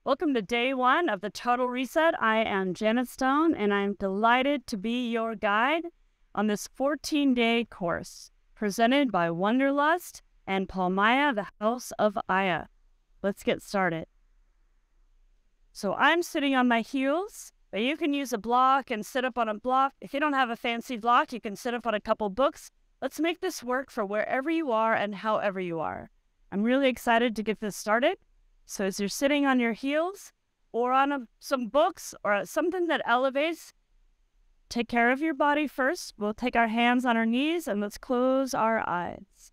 Welcome to day one of the Total Reset. I am Janet Stone, and I'm delighted to be your guide on this 14-day course presented by Wanderlust and Palmaïa, the House of AïA. Let's get started. So I'm sitting on my heels, but you can use a block and sit up on a block. If you don't have a fancy block, you can sit up on a couple books. Let's make this work for wherever you are and however you are. I'm really excited to get this started. So as you're sitting on your heels or on some books or something that elevates, take care of your body first. We'll take our hands on our knees and let's close our eyes.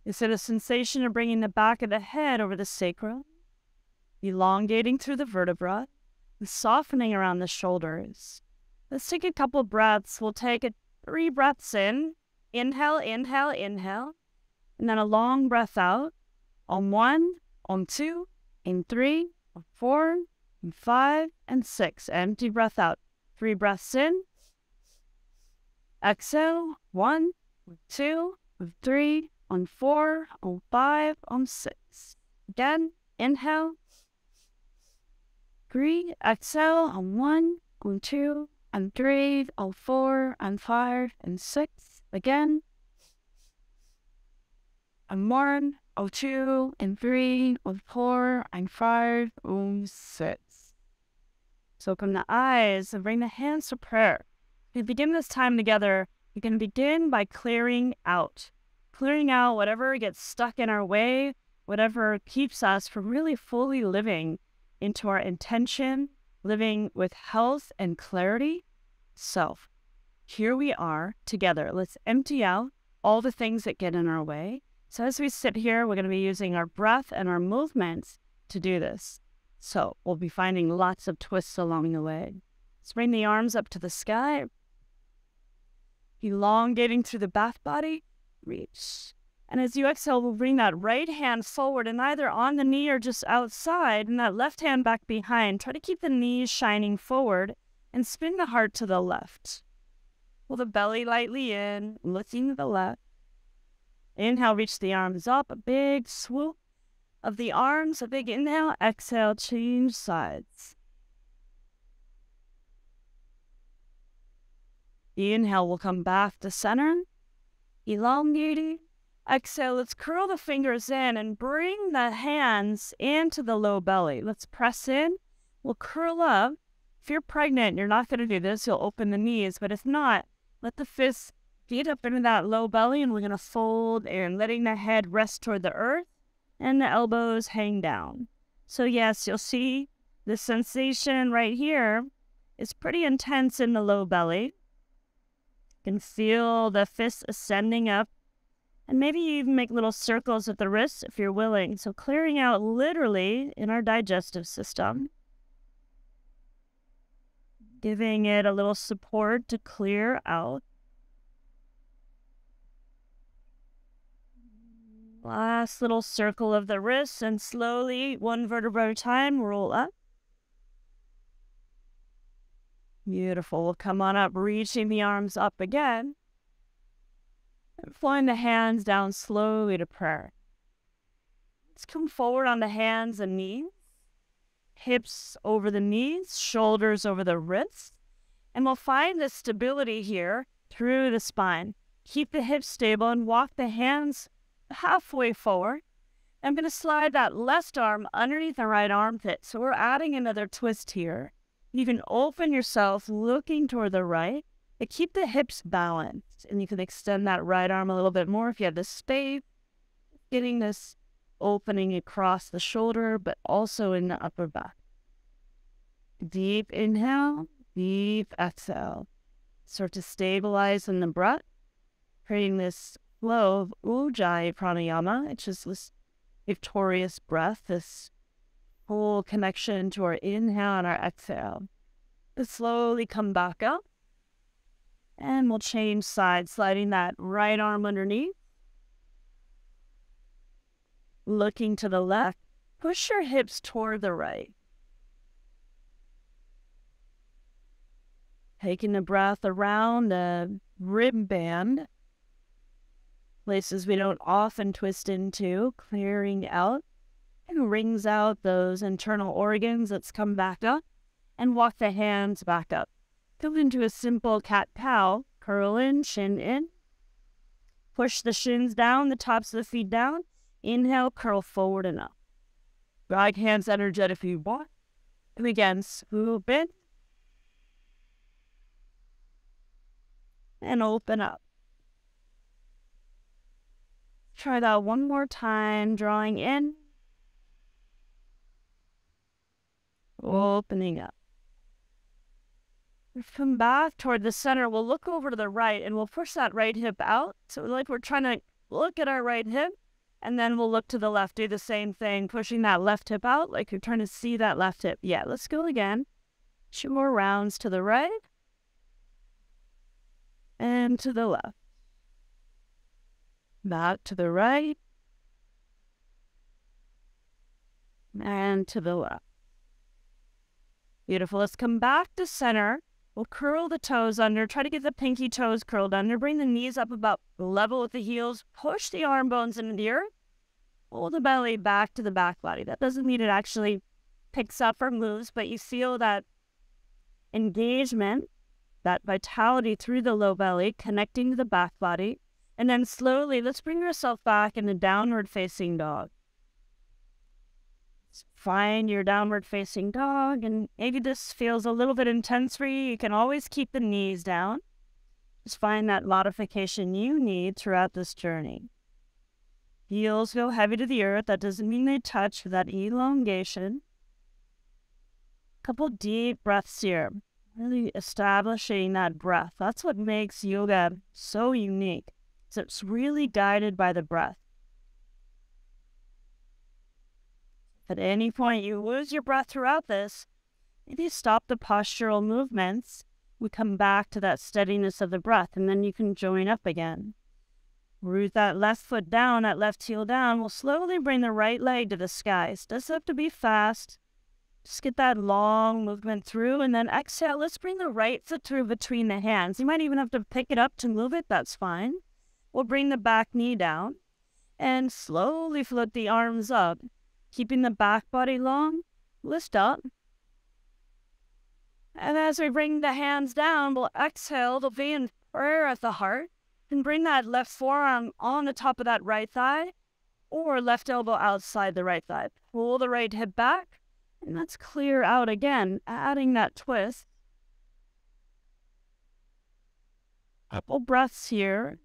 Is it a sensation of bringing the back of the head over the sacrum, elongating through the vertebra, and softening around the shoulders? Let's take a couple breaths. We'll take 3 breaths in. Inhale, inhale, inhale. And then a long breath out. On 1, on 2, in 3, on 4, on 5, and 6. Empty breath out. 3 breaths in. Exhale. 1, 2, 3, on 4, on 5, on 6. Again, inhale. 3, exhale on 1, on 2, on 3, on 4, on 5, and 6. Again. On 1, on 2, and 3, on 4, and 5, on 6. So open the eyes and bring the hands to prayer. We begin this time together. You can begin by clearing out. Clearing out whatever gets stuck in our way, whatever keeps us from really fully living into our intention, living with health and clarity. So here we are together. Let's empty out all the things that get in our way. So as we sit here, we're going to be using our breath and our movements to do this. So we'll be finding lots of twists along the way. Let's bring the arms up to the sky. Elongating through the back body. Reach. And as you exhale, we'll bring that right hand forward and either on the knee or just outside, and that left hand back behind. Try to keep the knees shining forward and spin the heart to the left. Pull the belly lightly in, lifting to the left. Inhale, reach the arms up, a big swoop of the arms, a big inhale. Exhale, change sides. The inhale will come back to center, elongating. Exhale, let's curl the fingers in and bring the hands into the low belly. Let's press in. We'll curl up. If you're pregnant, you're not going to do this. You'll open the knees. But if not, let the fists feet up into that low belly, and we're going to fold in, letting the head rest toward the earth and the elbows hang down. So yes, you'll see the sensation right here is pretty intense in the low belly. You can feel the fists ascending up, and maybe you even make little circles at the wrists if you're willing. So clearing out literally in our digestive system, giving it a little support to clear out. Last little circle of the wrists, and slowly, 1 vertebra at a time, roll up. Beautiful. We'll come on up, reaching the arms up again. And flowing the hands down slowly to prayer. Let's come forward on the hands and knees. Hips over the knees, shoulders over the wrists. And we'll find the stability here through the spine. Keep the hips stable and walk the hands halfway forward. I'm going to slide that left arm underneath the right armpit. So we're adding another twist here. You can open yourself looking toward the right, but keep the hips balanced. And you can extend that right arm a little bit more if you have the space. Getting this opening across the shoulder, but also in the upper back. Deep inhale, deep exhale. Start to stabilize in the breath, creating this flow of ujjayi pranayama, which is this victorious breath, this full connection to our inhale and our exhale. Let's slowly come back up, and we'll change sides, sliding that right arm underneath, looking to the left. Push your hips toward the right. Taking the breath around the rib band, places we don't often twist into, clearing out. and wrings out those internal organs that's come back up, and walk the hands back up. Go into a simple cat-cow, curl in, shin in. Push the shins down, the tops of the feet down. Inhale, curl forward and up. Right hands energetic if you want. And again, swoop in. And open up. Try that one more time, drawing in. Opening up. Come back toward the center. We'll look over to the right and we'll push that right hip out. So like we're trying to look at our right hip, and then we'll look to the left. Do the same thing, pushing that left hip out like you're trying to see that left hip. Yeah, let's go again. 2 more rounds to the right and to the left. Back to the right and to the left. Beautiful. Let's come back to center. We'll curl the toes under. Try to get the pinky toes curled under. Bring the knees up about level with the heels. Push the arm bones into the earth. Pull the belly back to the back body. That doesn't mean it actually picks up or moves, but you feel that engagement, that vitality through the low belly, connecting to the back body. And then slowly, let's bring yourself back in a downward facing dog. Find your downward facing dog, and maybe this feels a little bit intense for you. You can always keep the knees down. Just find that modification you need throughout this journey. Heels go heavy to the earth. That doesn't mean they touch, with that elongation. Couple deep breaths here. Really establishing that breath. That's what makes yoga so unique. So it's really guided by the breath. At any point you lose your breath throughout this, maybe stop the postural movements. We come back to that steadiness of the breath, and then you can join up again. Root that left foot down, that left heel down. We'll slowly bring the right leg to the skies. Doesn't have to be fast. Just get that long movement through, and then exhale. Let's bring the right foot through between the hands. You might even have to pick it up to move it. That's fine. We'll bring the back knee down and slowly float the arms up. Keeping the back body long, lift up. And as we bring the hands down, we'll exhale. There'll be in prayer at the heart. And bring that left forearm on the top of that right thigh, or left elbow outside the right thigh. Pull the right hip back, and let's clear out again, adding that twist. Couple breaths here.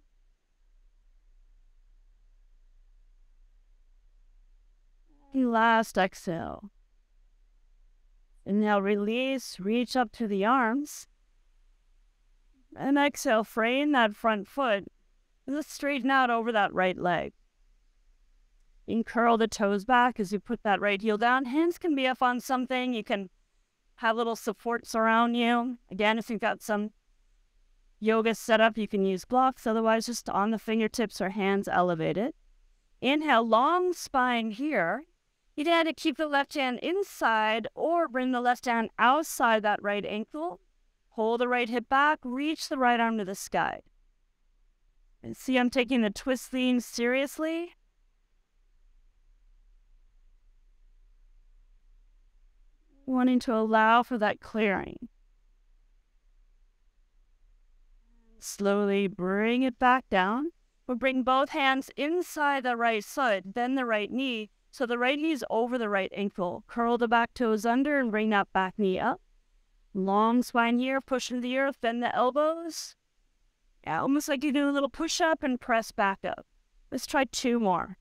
Last exhale. And now release, reach up to the arms. And exhale, frame that front foot. Let's straighten out over that right leg. You can curl the toes back as you put that right heel down. Hands can be up on something. You can have little supports around you. Again, if you've got some yoga set up, you can use blocks. Otherwise, just on the fingertips or hands elevated. Inhale, long spine here. You can either keep the left hand inside or bring the left hand outside that right ankle. Hold the right hip back, reach the right arm to the sky. And see, I'm taking the twist theme seriously. Wanting to allow for that clearing. Slowly bring it back down. We'll bring both hands inside the right foot, then the right knee. So the right knee is over the right ankle. Curl the back toes under and bring that back knee up. Long spine here, push into the earth, bend the elbows. Yeah, almost like you do a little push-up and press back up. Let's try 2 more.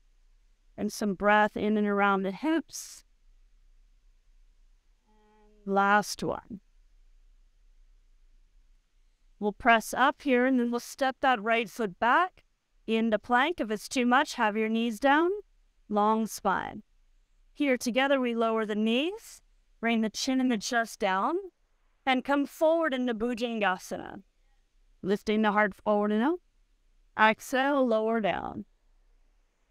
And some breath in and around the hips. Last one. We'll press up here, and then we'll step that right foot back into plank. If it's too much, have your knees down. Long spine. Here together we lower the knees, bring the chin and the chest down, and come forward into Bhujangasana. Lifting the heart forward and up. Exhale, lower down.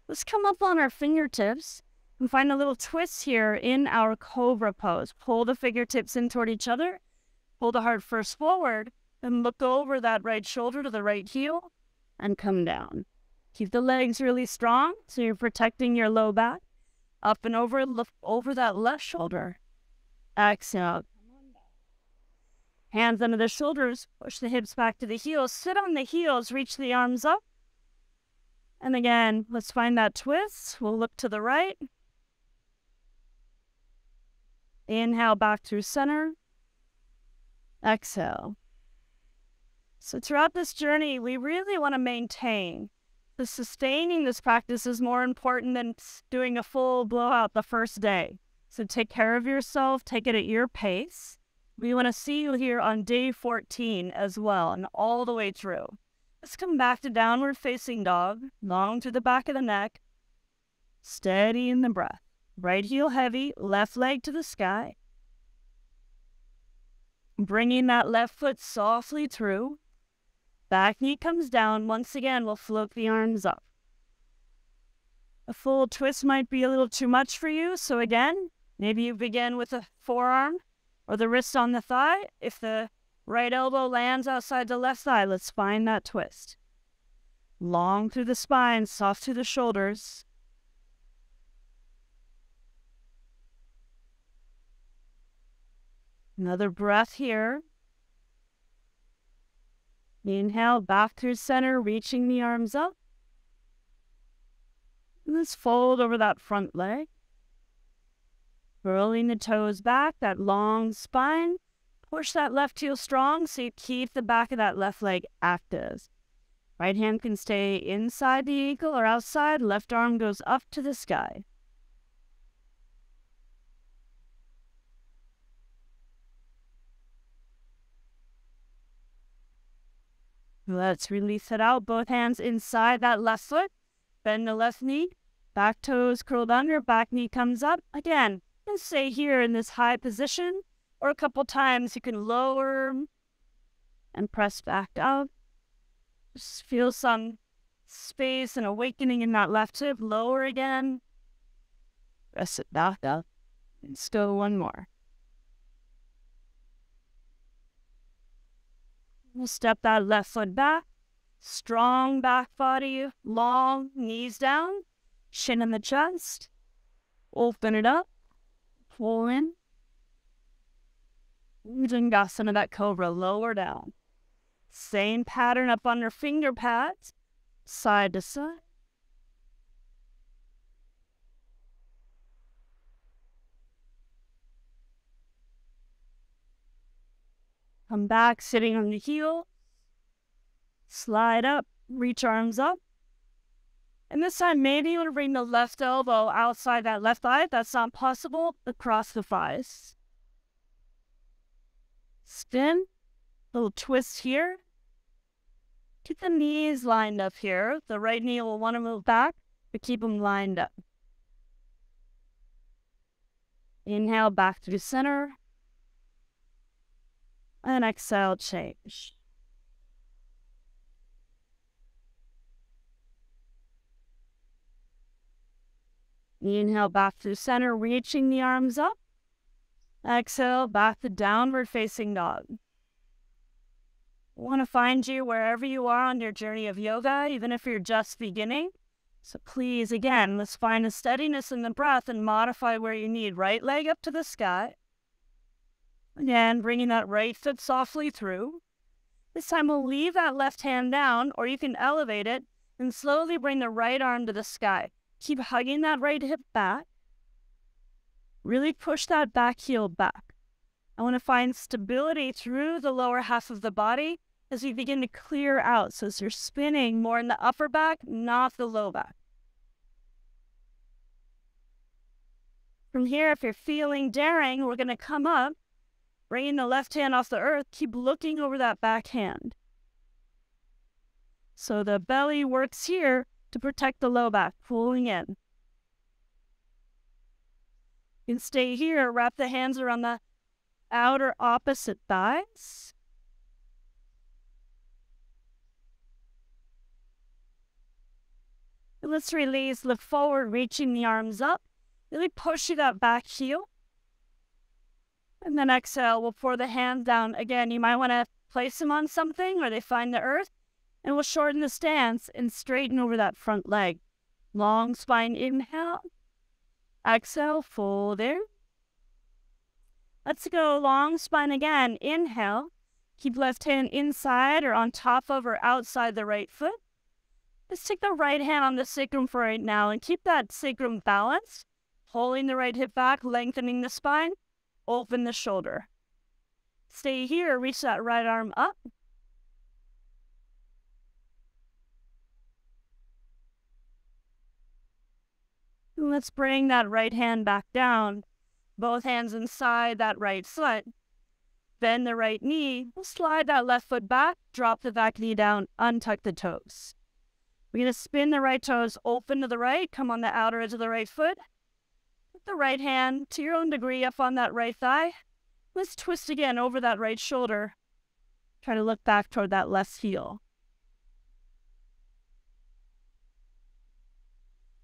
Let's come up on our fingertips and find a little twist here in our cobra pose. Pull the fingertips in toward each other. Pull the heart first forward, and look over that right shoulder to the right heel, and come down. Keep the legs really strong, so you're protecting your low back. Up and over, look over that left shoulder. Exhale. Hands under the shoulders, push the hips back to the heels. Sit on the heels, reach the arms up. And again, let's find that twist. We'll look to the right. Inhale back through center. Exhale. So throughout this journey, we really want to maintain. The sustaining this practice is more important than doing a full blowout the first day. So take care of yourself, take it at your pace. We want to see you here on day 14 as well, and all the way through. Let's come back to downward facing dog, long through the back of the neck. Steady in the breath. Right heel heavy, left leg to the sky. Bringing that left foot softly through. Back knee comes down. Once again, we'll float the arms up. A full twist might be a little too much for you, so again, maybe you begin with a forearm or the wrist on the thigh. If the right elbow lands outside the left thigh, let's find that twist. Long through the spine, soft through the shoulders. Another breath here. Inhale, back through center, reaching the arms up. And let's fold over that front leg. Rolling the toes back, that long spine. Push that left heel strong so you keep the back of that left leg active. Right hand can stay inside the ankle or outside. Left arm goes up to the sky. Let's release it out. Both hands inside that left foot. Bend the left knee. Back toes curled under. Back knee comes up. Again, and stay here in this high position. Or a couple times you can lower and press back up. Just feel some space and awakening in that left hip. Lower again. Press it back up. And still one more. We'll step that left foot back. Strong back body, long, knees down, chin in the chest. Open it up, pull in. Bhujangasana, that cobra, lower down. Same pattern up under finger pads, side to side. Come back, sitting on the heel. Slide up, reach arms up. And this time, maybe you want to bring the left elbow outside that left thigh. If that's not possible, across the thighs. Spin, little twist here. Keep the knees lined up here. The right knee will want to move back, but keep them lined up. Inhale, back to the center. And exhale, change. Inhale, back to center, reaching the arms up. Exhale, back to downward facing dog. I want to find you wherever you are on your journey of yoga, even if you're just beginning. So please, again, let's find a steadiness in the breath and modify where you need. Right leg up to the sky. Again, bringing that right foot softly through. This time we'll leave that left hand down, or you can elevate it and slowly bring the right arm to the sky. Keep hugging that right hip back. Really push that back heel back. I want to find stability through the lower half of the body as we begin to clear out. So as you're spinning more in the upper back, not the low back. From here, if you're feeling daring, we're going to come up. Bringing the left hand off the earth, keep looking over that back hand. So the belly works here to protect the low back, pulling in. You can stay here, wrap the hands around the outer opposite thighs. And let's release, look forward, reaching the arms up. Really push through that back heel. And then exhale, we'll pour the hands down. Again, you might want to place them on something where they find the earth. And we'll shorten the stance and straighten over that front leg. Long spine inhale. Exhale, fold in. Let's go long spine again. Inhale. Keep left hand inside or on top of or outside the right foot. Let's take the right hand on the sacrum for right now and keep that sacrum balanced. Pulling the right hip back, lengthening the spine, open the shoulder. Stay here, reach that right arm up. And let's bring that right hand back down. Both hands inside that right foot. Bend the right knee. We'll slide that left foot back, drop the back knee down, untuck the toes. We're going to spin the right toes open to the right, come on the outer edge of the right foot. Put the right hand to your own degree up on that right thigh. Let's twist again over that right shoulder. Try to look back toward that left heel.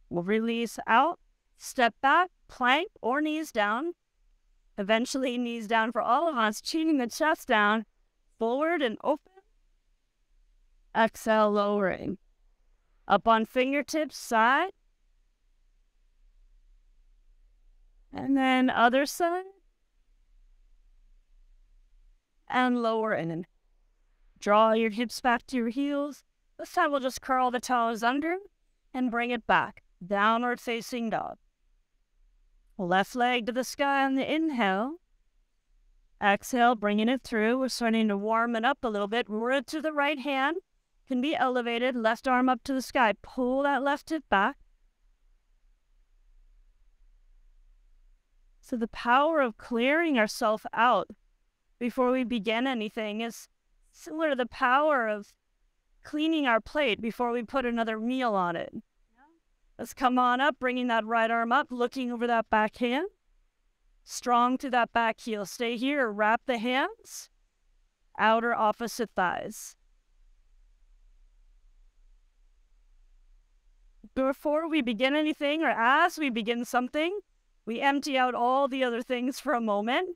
We'll release out, step back, plank or knees down. Eventually knees down for all of us, cheating the chest down, forward and open. Exhale, lowering. Up on fingertips, side. And then other side. And lower in. Draw your hips back to your heels. This time we'll just curl the toes under and bring it back. Downward facing dog. Left leg to the sky on the inhale. Exhale, bringing it through. We're starting to warm it up a little bit. Root to the right hand. Can be elevated. Left arm up to the sky. Pull that left hip back. So the power of clearing ourselves out before we begin anything is similar to the power of cleaning our plate before we put another meal on it. Let's come on up, bringing that right arm up, looking over that back hand. Strong to that back heel. Stay here. Wrap the hands. Outer opposite thighs. Before we begin anything or as we begin something, we empty out all the other things for a moment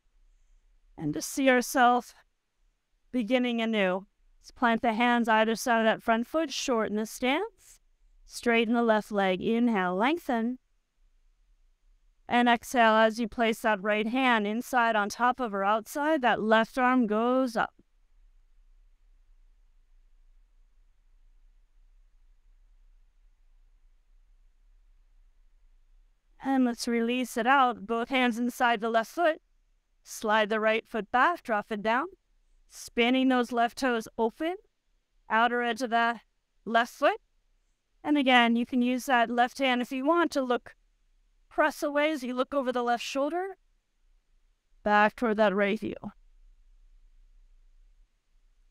and to see ourselves beginning anew. Let's plant the hands either side of that front foot, shorten the stance, straighten the left leg. Inhale, lengthen. And exhale as you place that right hand inside on top of or outside, that left arm goes up. And let's release it out. Both hands inside the left foot. Slide the right foot back, drop it down. Spinning those left toes open. Outer edge of the left foot. And again, you can use that left hand if you want to look, press away as you look over the left shoulder. Back toward that right heel.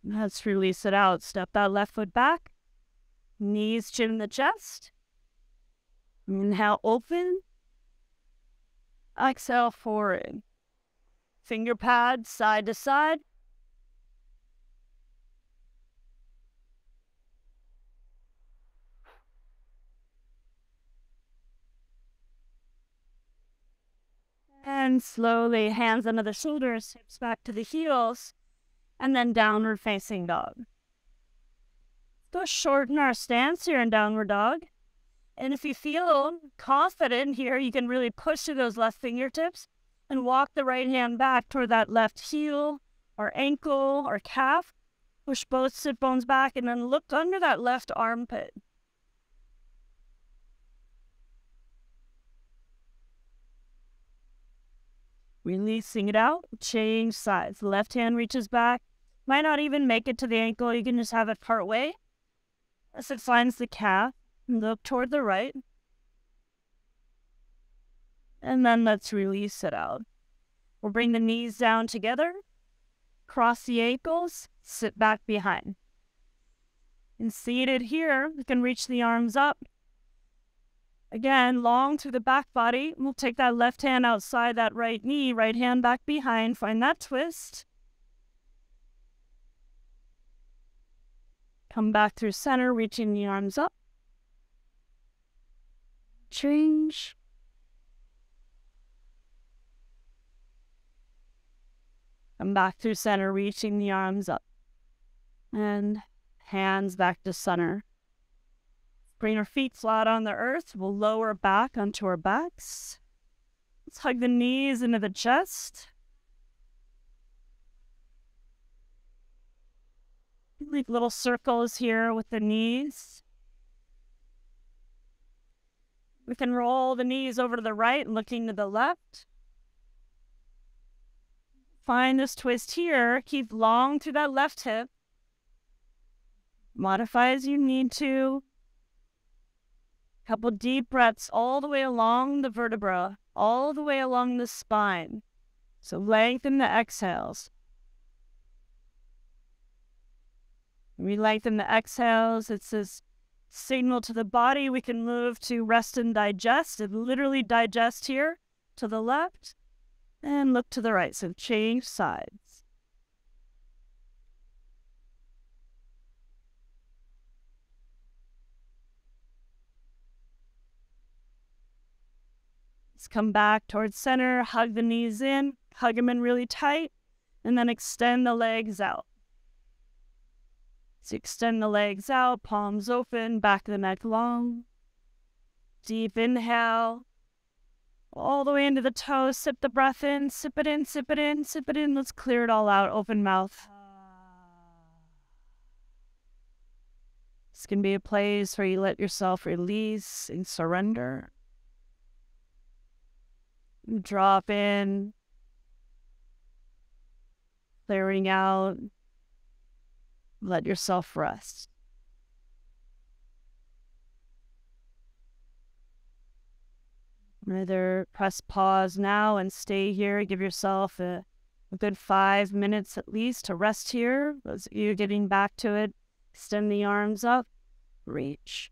Let's release it out. Step that left foot back. Knees chin the chest. Inhale, open. Exhale, forward. Finger pads side to side. And slowly, hands under the shoulders, hips back to the heels, and then downward facing dog. Go shorten our stance here in downward dog. And if you feel confident here, you can really push through those left fingertips and walk the right hand back toward that left heel or ankle or calf. Push both sit bones back and then look under that left armpit. Releasing it out, change sides. The left hand reaches back. Might not even make it to the ankle. You can just have it part way. As it finds the calf, look toward the right. And then let's release it out. We'll bring the knees down together. Cross the ankles, sit back behind. And seated here, we can reach the arms up. Again, long through the back body. We'll take that left hand outside that right knee, right hand back behind. Find that twist. Come back through center, reaching the arms up. Change. Come back through center, reaching the arms up. And hands back to center. Bring our feet flat on the earth. We'll lower back onto our backs. Let's hug the knees into the chest. Leave little circles here with the knees. We can roll the knees over to the right and looking to the left. Find this twist here. Keep long through that left hip. Modify as you need to. Couple deep breaths all the way along the vertebra, all the way along the spine. So lengthen the exhales. When we lengthen the exhales, it's this signal to the body we can move to rest and digest, and literally digest here to the left and look to the right. So change sides. Let's come back towards center, hug the knees in, hug them in really tight, and then extend the legs out. So extend the legs out, palms open, back of the neck long. Deep inhale, all the way into the toes, sip the breath in, sip it in, sip it in, sip it in. Let's clear it all out, open mouth. This can be a place where you let yourself release and surrender. Drop in, clearing out. Let yourself rest. Either press pause now and stay here. Give yourself a good 5 minutes at least to rest here. As you're getting back to it, extend the arms up, reach.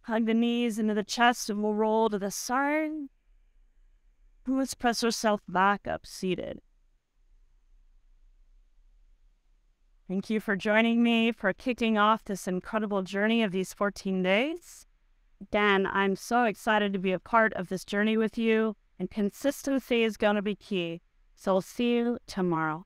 Hug the knees into the chest and we'll roll to the side. And let's press ourselves back up, seated. Thank you for joining me for kicking off this incredible journey of these 14 days. Again, I'm so excited to be a part of this journey with you, and consistency is going to be key. So I'll see you tomorrow.